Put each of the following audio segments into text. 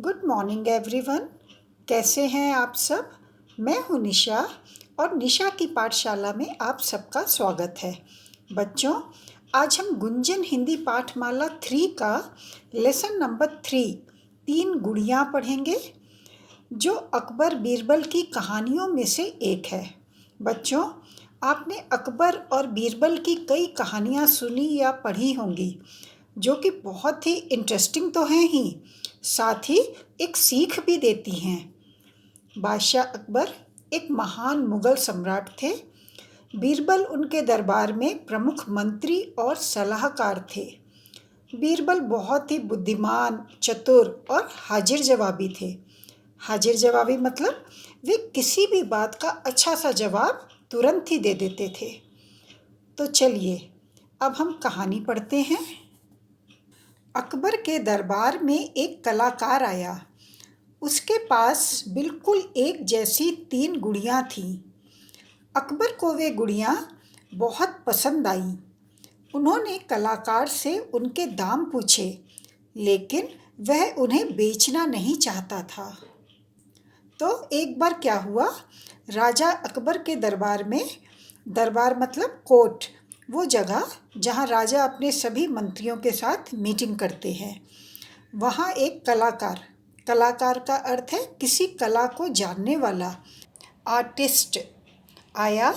Good morning everyone. कैसे हैं आप सब? मैं हूं निशा और निशा की पाठशाला में आप सबका स्वागत है। बच्चों, आज हम गुंजन हिंदी पाठमाला 3 का लेसन नंबर 3 तीन गुड़ियाँ पढ़ेंगे, जो अकबर बीरबल की कहानियों में से एक है। बच्चों, आपने अकबर और बीरबल की कई कहानियाँ सुनी या पढ़ी होंगी, जो कि बहुत ही इंटरेस्टिंग तो हैं ही, साथ ही एक सीख भी देती हैं। बादशाह अकबर एक महान मुगल सम्राट थे। बीरबल उनके दरबार में प्रमुख मंत्री और सलाहकार थे। बीरबल बहुत ही बुद्धिमान, चतुर और हाजिर जवाबी थे। हाजिर जवाबी मतलब वे किसी भी बात का अच्छा सा जवाब तुरंत ही दे देते थे। तो चलिए अब हम कहानी पढ़ते हैं। अकबर के दरबार में एक कलाकार आया। उसके पास बिल्कुल एक जैसी 3 गुड़ियाँ थीं। अकबर को वे गुड़ियाँ बहुत पसंद आईं। उन्होंने कलाकार से उनके दाम पूछे, लेकिन वह उन्हें बेचना नहीं चाहता था। तो एक बार क्या हुआ, राजा अकबर के दरबार मतलब कोर्ट, वो जगह जहाँ राजा अपने सभी मंत्रियों के साथ मीटिंग करते हैं, वहाँ एक कलाकार का अर्थ है किसी कला को जानने वाला, आर्टिस्ट आया।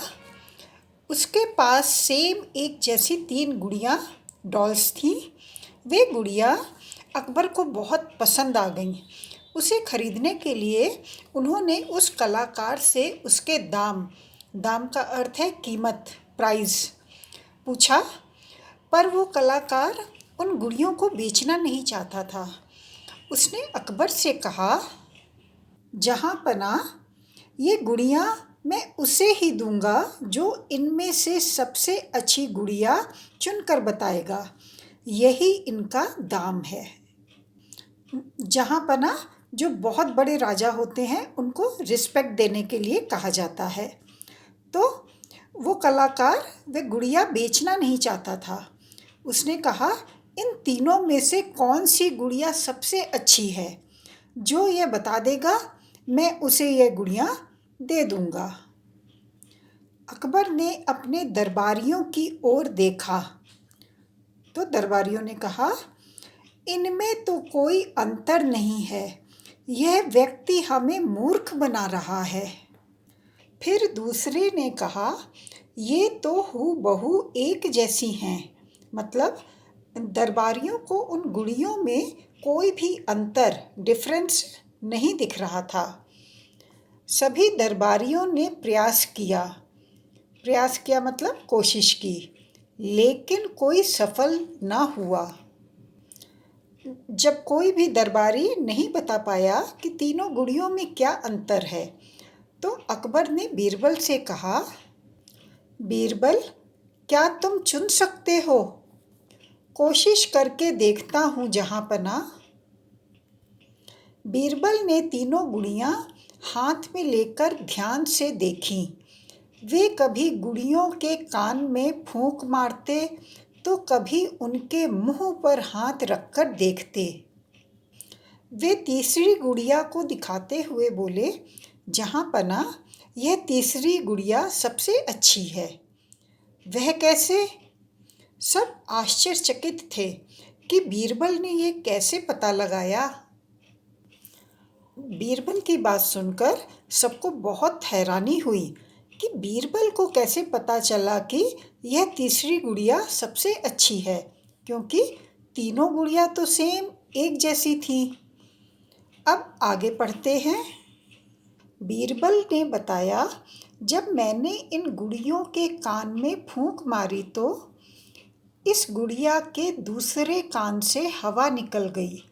उसके पास सेम एक जैसी 3 गुड़ियाँ डॉल्स थीं। वे गुड़ियाँ अकबर को बहुत पसंद आ गईं। उसे खरीदने के लिए उन्होंने उस कलाकार से उसके दाम का अर्थ है कीमत, प्राइस पूछा, पर वो कलाकार उन गुड़ियों को बेचना नहीं चाहता था। उसने अकबर से कहा, जहाँ पना, ये गुड़ियाँ मैं उसे ही दूंगा जो इनमें से सबसे अच्छी गुड़िया चुनकर बताएगा। यही इनका दाम है। जहाँ पना जो बहुत बड़े राजा होते हैं, उनको रिस्पेक्ट देने के लिए कहा जाता है। तो वो कलाकार वे गुड़िया बेचना नहीं चाहता था। उसने कहा, इन तीनों में से कौन सी गुड़िया सबसे अच्छी है? जो ये बता देगा, मैं उसे ये गुड़िया दे दूंगा। अकबर ने अपने दरबारियों की ओर देखा तो दरबारियों ने कहा, इनमें तो कोई अंतर नहीं है। यह व्यक्ति हमें मूर्ख बना रहा है। फिर दूसरे ने कहा, ये तो हूबहू एक जैसी हैं। मतलब दरबारियों को उन गुड़ियों में कोई भी अंतर, डिफरेंस नहीं दिख रहा था। सभी दरबारियों ने प्रयास किया मतलब कोशिश की, लेकिन कोई सफल ना हुआ। जब कोई भी दरबारी नहीं बता पाया कि तीनों गुड़ियों में क्या अंतर है, तो अकबर ने बीरबल से कहा, बीरबल, क्या तुम चुन सकते हो? कोशिश करके देखता हूँ जहाँ पना। बीरबल ने तीनों गुड़ियाँ हाथ में लेकर ध्यान से देखीं। वे कभी गुड़ियों के कान में फूंक मारते तो कभी उनके मुंह पर हाथ रखकर देखते। वे तीसरी गुड़िया को दिखाते हुए बोले, जहाँ पना, यह तीसरी गुड़िया सबसे अच्छी है। वह कैसे? सब आश्चर्यचकित थे कि बीरबल ने ये कैसे पता लगाया। बीरबल की बात सुनकर सबको बहुत हैरानी हुई कि बीरबल को कैसे पता चला कि यह तीसरी गुड़िया सबसे अच्छी है, क्योंकि तीनों गुड़िया तो सेम एक जैसी थी। अब आगे पढ़ते हैं। बीरबल ने बताया, जब मैंने इन गुड़ियों के कान में फूंक मारी तो इस गुड़िया के दूसरे कान से हवा निकल गई।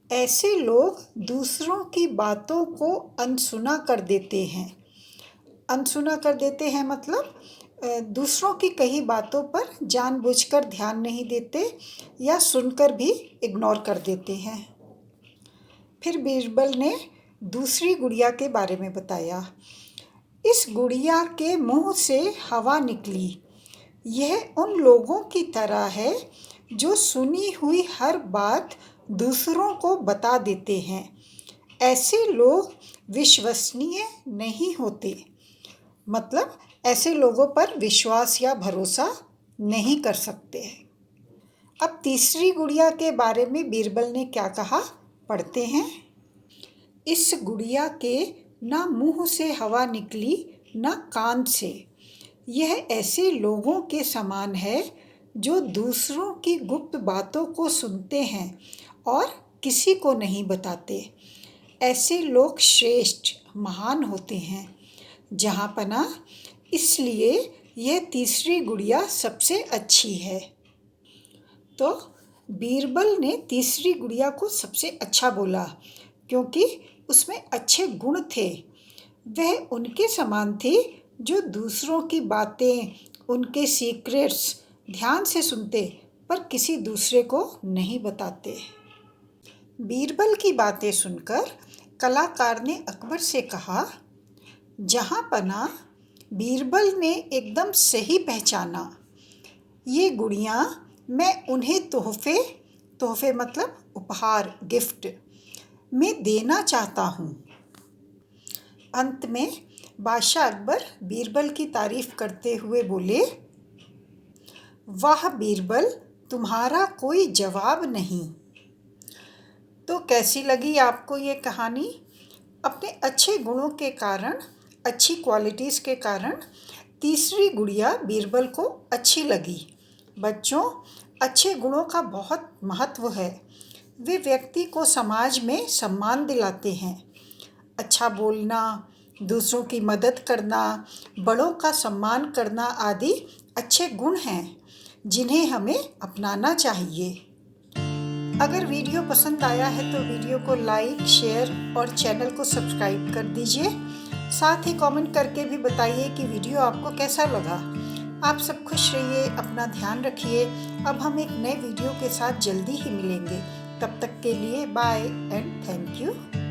ऐसे लोग दूसरों की बातों को अनसुना कर देते हैं। अनसुना कर देते हैं मतलब दूसरों की कही बातों पर जानबूझकर ध्यान नहीं देते या सुनकर भी इग्नोर कर देते हैं। फिर बीरबल ने दूसरी गुड़िया के बारे में बताया। इस गुड़िया के मुंह से हवा निकली। यह उन लोगों की तरह है जो सुनी हुई हर बात दूसरों को बता देते हैं। ऐसे लोग विश्वसनीय नहीं होते, मतलब ऐसे लोगों पर विश्वास या भरोसा नहीं कर सकते हैं। अब तीसरी गुड़िया के बारे में बीरबल ने क्या कहा, पढ़ते हैं। इस गुड़िया के ना मुंह से हवा निकली ना कान से। यह ऐसे लोगों के समान है जो दूसरों की गुप्त बातों को सुनते हैं और किसी को नहीं बताते। ऐसे लोग श्रेष्ठ, महान होते हैं। जहाँ पना, इसलिए यह तीसरी गुड़िया सबसे अच्छी है। तो बीरबल ने तीसरी गुड़िया को सबसे अच्छा बोला क्योंकि उसमें अच्छे गुण थे। वह उनके समान थी जो दूसरों की बातें, उनके सीक्रेट्स ध्यान से सुनते पर किसी दूसरे को नहीं बताते। बीरबल की बातें सुनकर कलाकार ने अकबर से कहा, जहाँ पना, बीरबल ने एकदम सही पहचाना। ये गुड़ियाँ मैं उन्हें तोहफे मतलब उपहार, गिफ्ट में देना चाहता हूँ। अंत में बादशाह अकबर बीरबल की तारीफ करते हुए बोले, वाह बीरबल, तुम्हारा कोई जवाब नहीं। तो कैसी लगी आपको ये कहानी? अपने अच्छे गुणों के कारण, अच्छी क्वालिटीज़ के कारण तीसरी गुड़िया बीरबल को अच्छी लगी। बच्चों, अच्छे गुणों का बहुत महत्व है। वे व्यक्ति को समाज में सम्मान दिलाते हैं। अच्छा बोलना, दूसरों की मदद करना, बड़ों का सम्मान करना आदि अच्छे गुण हैं जिन्हें हमें अपनाना चाहिए। अगर वीडियो पसंद आया है तो वीडियो को लाइक, शेयर और चैनल को सब्सक्राइब कर दीजिए। साथ ही कमेंट करके भी बताइए कि वीडियो आपको कैसा लगा। आप सब खुश रहिए, अपना ध्यान रखिए। अब हम एक नए वीडियो के साथ जल्दी ही मिलेंगे। तब तक के लिए बाय एंड थैंक यू।